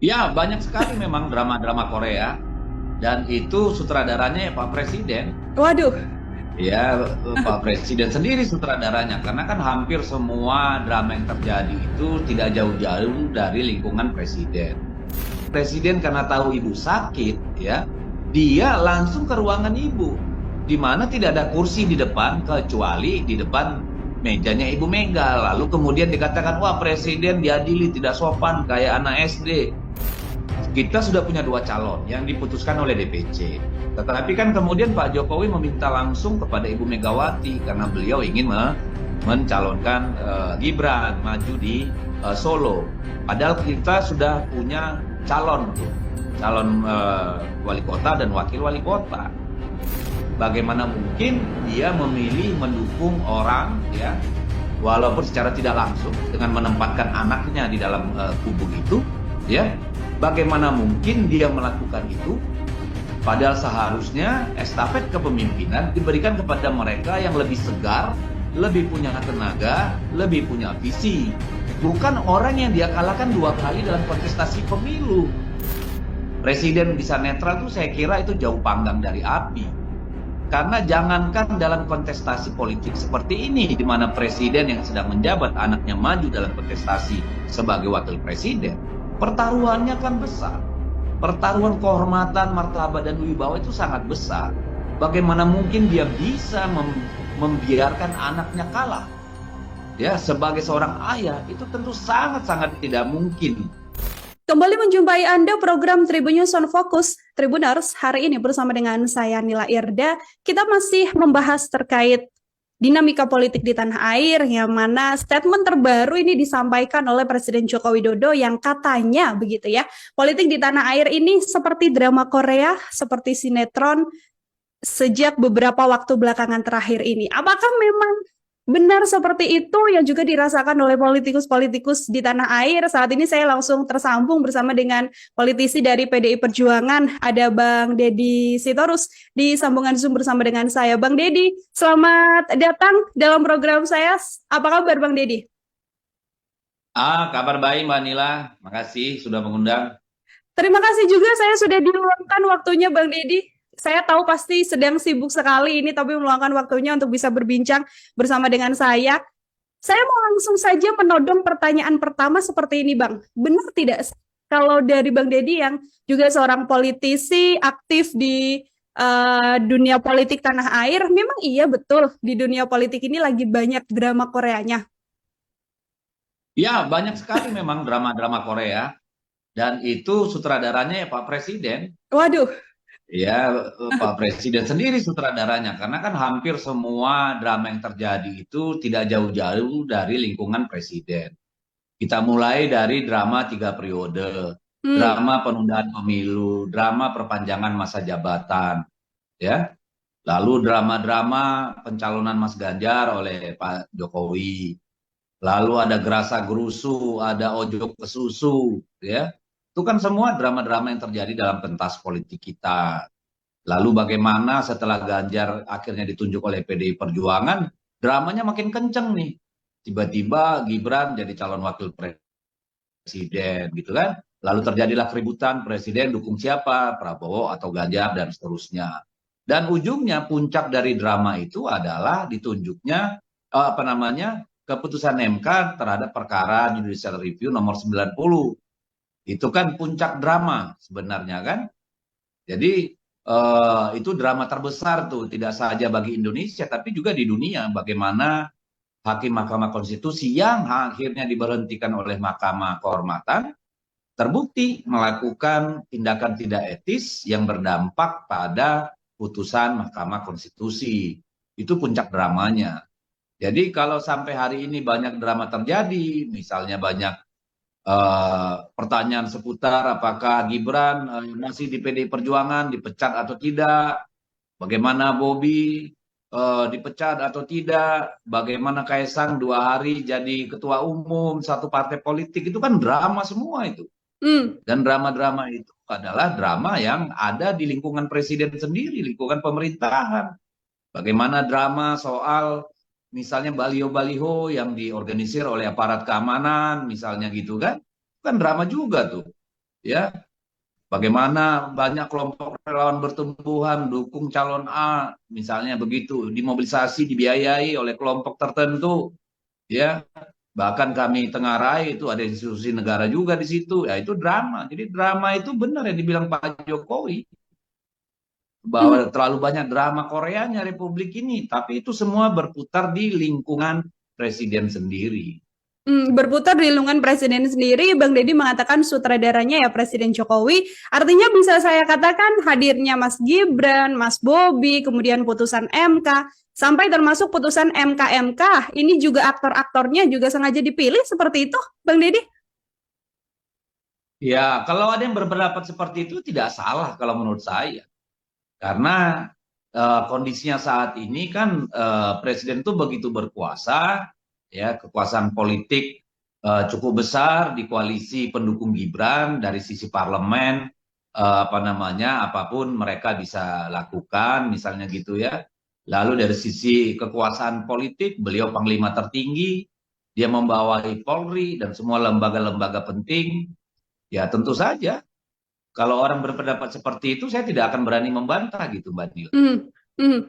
Ya, banyak sekali memang drama-drama Korea dan itu sutradaranya ya Pak Presiden. Waduh, Ya, Pak Presiden sendiri sutradaranya karena kan hampir semua drama yang terjadi itu tidak jauh-jauh dari lingkungan Presiden. Presiden karena tahu ibu sakit, ya, dia langsung ke ruangan ibu, di mana tidak ada kursi di depan kecuali di depan mejanya Ibu Mega. Lalu kemudian dikatakan, wah Presiden diadili tidak sopan kayak anak SD. Kita sudah punya dua calon yang diputuskan oleh DPC. Tetapi kan kemudian Pak Jokowi meminta langsung kepada Ibu Megawati karena beliau ingin mencalonkan Gibran maju di Solo. Padahal kita sudah punya calon tuh, calon wali kota dan wakil wali kota. Bagaimana mungkin dia memilih mendukung orang, ya, walaupun secara tidak langsung dengan menempatkan anaknya di dalam kubu itu, ya. Bagaimana mungkin dia melakukan itu? Padahal seharusnya estafet kepemimpinan diberikan kepada mereka yang lebih segar, lebih punya tenaga, lebih punya visi. Bukan orang yang dia kalahkan dua kali dalam kontestasi pemilu. Presiden bisa netral tuh saya kira itu jauh panggang dari api. Karena jangankan dalam kontestasi politik seperti ini, di mana presiden yang sedang menjabat anaknya maju dalam kontestasi sebagai wakil presiden, pertaruhannya kan besar. Pertaruhan kehormatan, martabat, dan wibawa itu sangat besar. Bagaimana mungkin dia bisa membiarkan anaknya kalah? Ya, sebagai seorang ayah, itu tentu sangat-sangat tidak mungkin. kembali menjumpai Anda program Tribunnews on Focus, Tribuners. Hari ini bersama dengan saya Nila Irda, kita masih membahas terkait dinamika politik di tanah air, yang mana statement terbaru ini disampaikan oleh Presiden Joko Widodo yang katanya begitu ya, politik di tanah air ini seperti drama Korea, seperti sinetron sejak beberapa waktu belakangan terakhir ini. Apakah memang benar seperti itu yang juga dirasakan oleh politikus-politikus di tanah air? Saat ini saya langsung tersambung bersama dengan politisi dari PDI Perjuangan, ada Bang Deddy Sitorus di sambungan Zoom bersama dengan saya. Bang Deddy, selamat datang dalam program saya. Apa kabar Bang Deddy? Kabar baik Mbak Nila, makasih sudah mengundang. Terima kasih juga, saya sudah diluangkan waktunya Bang Deddy. Saya tahu pasti sedang sibuk sekali ini, tapi meluangkan waktunya untuk bisa berbincang bersama dengan saya. Saya mau langsung saja menodong pertanyaan pertama seperti ini, Bang. Benar tidak kalau dari Bang Deddy yang juga seorang politisi aktif di dunia politik tanah air, memang iya betul di dunia politik ini lagi banyak drama Koreanya. Ya, banyak sekali memang drama-drama Korea. Dan itu sutradaranya ya Pak Presiden. Waduh, Ya, Pak Presiden sendiri sutradaranya. Karena kan hampir semua drama yang terjadi itu tidak jauh-jauh dari lingkungan Presiden. Kita mulai dari drama 3 periode, hmm, drama penundaan pemilu, drama perpanjangan masa jabatan, ya. Lalu drama-drama pencalonan Mas Ganjar oleh Pak Jokowi. Lalu ada Gerasa Gerusu, ada Ojo ke Susu, ya. Itu kan semua drama-drama yang terjadi dalam pentas politik kita. Lalu bagaimana setelah Ganjar akhirnya ditunjuk oleh PDI Perjuangan, dramanya makin kenceng nih. Tiba-tiba Gibran jadi calon wakil presiden, gitu kan. Lalu terjadilah keributan presiden dukung siapa, Prabowo atau Ganjar dan seterusnya. Dan ujungnya puncak dari drama itu adalah ditunjuknya apa namanya keputusan MK terhadap perkara judicial review nomor 90. Itu kan puncak drama sebenarnya kan. Jadi itu drama terbesar tuh, tidak saja bagi Indonesia tapi juga di dunia. Bagaimana hakim Mahkamah Konstitusi yang akhirnya diberhentikan oleh Mahkamah Kehormatan terbukti melakukan tindakan tidak etis yang berdampak pada putusan Mahkamah Konstitusi. Itu puncak dramanya. Jadi kalau sampai hari ini banyak drama terjadi, misalnya banyak pertanyaan seputar apakah Gibran masih di PDI Perjuangan, dipecat atau tidak, bagaimana Bobi dipecat atau tidak, bagaimana Kaisang 2 hari jadi ketua umum satu partai politik, itu kan drama semua itu. hmm. Dan drama-drama itu adalah drama yang ada di lingkungan presiden sendiri, lingkungan pemerintahan. Bagaimana drama soal misalnya baliho-baliho yang diorganisir oleh aparat keamanan, misalnya gitu kan. Kan drama juga tuh. ya. Bagaimana banyak kelompok relawan bertumbuhan dukung calon A, misalnya begitu, dimobilisasi, dibiayai oleh kelompok tertentu, ya. Bahkan kami tengarai itu ada institusi negara juga di situ, ya itu drama. Jadi drama itu benar yang dibilang Pak Jokowi Mhm. bahwa terlalu banyak drama Koreanya Republik ini, tapi itu semua berputar di lingkungan presiden sendiri. Berputar di lingkungan presiden sendiri, Bang Deddy mengatakan sutradaranya ya Presiden Jokowi. Artinya bisa saya katakan hadirnya Mas Gibran, Mas Bobi, kemudian putusan MK, sampai termasuk putusan MK-MK, ini juga aktor-aktornya juga sengaja dipilih seperti itu, Bang Deddy? Ya, kalau ada yang berpendapat seperti itu tidak salah kalau menurut saya. Karena kondisinya saat ini kan presiden itu begitu berkuasa, ya kekuasaan politik cukup besar di koalisi pendukung Gibran dari sisi parlemen, apa namanya, apapun mereka bisa lakukan, misalnya gitu ya. Lalu dari sisi kekuasaan politik, beliau panglima tertinggi, dia membawahi Polri dan semua lembaga-lembaga penting. Ya tentu saja kalau orang berpendapat seperti itu, saya tidak akan berani membantah gitu, Mbak Nil. Hmm, hmm.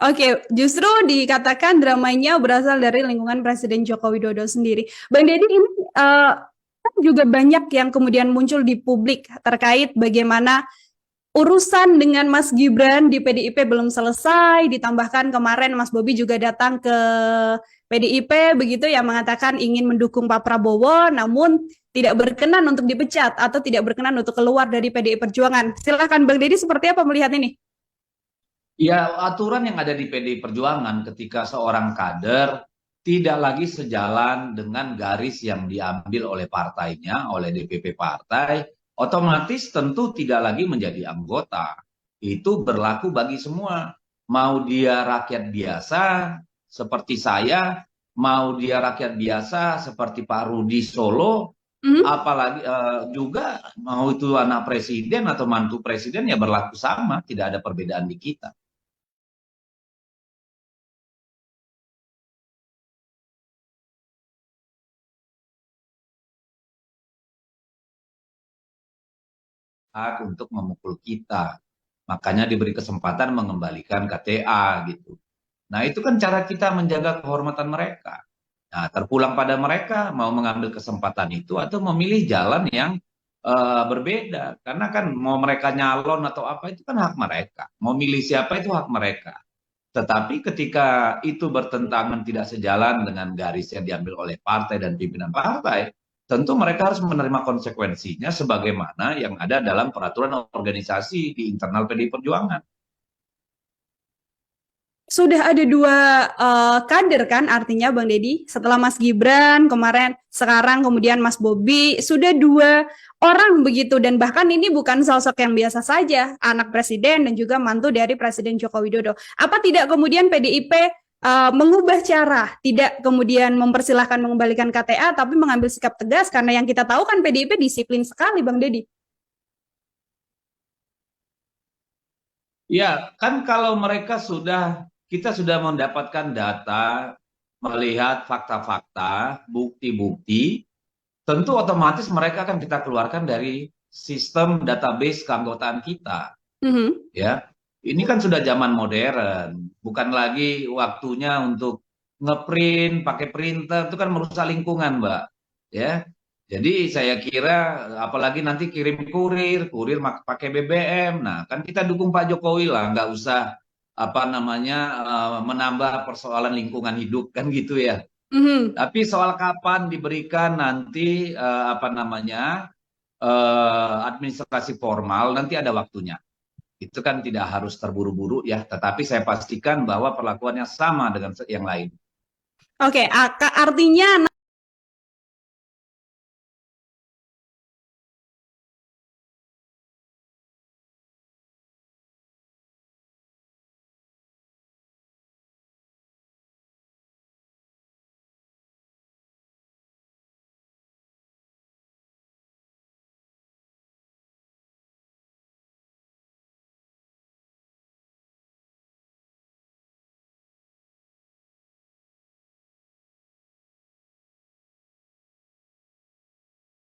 Oke, justru dikatakan dramanya berasal dari lingkungan Presiden Joko Widodo sendiri. Bang Deddy, ini kan juga banyak yang kemudian muncul di publik terkait bagaimana urusan dengan Mas Gibran di PDIP belum selesai, ditambahkan kemarin Mas Bobi juga datang ke PDIP begitu ya mengatakan ingin mendukung Pak Prabowo, namun tidak berkenan untuk dipecat atau tidak berkenan untuk keluar dari PDI Perjuangan. Silakan Bang Deddy, seperti apa melihat ini? Ya, aturan yang ada di PDI Perjuangan ketika seorang kader tidak lagi sejalan dengan garis yang diambil oleh partainya, oleh DPP partai, otomatis tentu tidak lagi menjadi anggota. Itu berlaku bagi semua. Mau dia rakyat biasa seperti saya, mau dia rakyat biasa seperti Pak Rudi Solo, Mhm. apalagi juga mau itu anak presiden atau mantu presiden ya berlaku sama, tidak ada perbedaan di kita. Hak untuk memukul kita. Makanya diberi kesempatan mengembalikan KTA gitu. Nah, itu kan cara kita menjaga kehormatan mereka. Nah, terpulang pada mereka mau mengambil kesempatan itu atau memilih jalan yang berbeda. Karena kan mau mereka nyalon atau apa itu kan hak mereka. Mau milih siapa itu hak mereka. Tetapi ketika itu bertentangan tidak sejalan dengan garis yang diambil oleh partai dan pimpinan partai, tentu mereka harus menerima konsekuensinya sebagaimana yang ada dalam peraturan organisasi di internal PDI Perjuangan. Sudah ada dua kader kan artinya Bang Deddy, setelah Mas Gibran kemarin, sekarang kemudian Mas Bobi, sudah dua orang begitu dan bahkan ini bukan sosok yang biasa saja, anak presiden dan juga mantu dari Presiden Joko Widodo. Apa tidak kemudian PDIP mengubah cara, tidak kemudian mempersilahkan mengembalikan KTA tapi mengambil sikap tegas karena yang kita tahu kan PDIP disiplin sekali Bang Deddy. Ya, kan kalau mereka kita sudah mendapatkan data, melihat fakta-fakta, bukti-bukti, tentu otomatis mereka akan kita keluarkan dari sistem database keanggotaan kita. Mhm. Ya, ini kan sudah zaman modern, bukan lagi waktunya untuk ngeprint pakai printer itu kan merusak lingkungan, Mbak. Ya, jadi saya kira apalagi nanti kirim kurir, kurir pakai BBM. Nah, kan kita dukung Pak Jokowi lah, nggak usah apa namanya menambah persoalan lingkungan hidup kan gitu ya. Mhm. Tapi soal kapan diberikan nanti apa namanya administrasi formal nanti ada waktunya. Itu kan tidak harus terburu-buru ya, tetapi saya pastikan bahwa perlakuannya sama dengan yang lain. Oke, artinya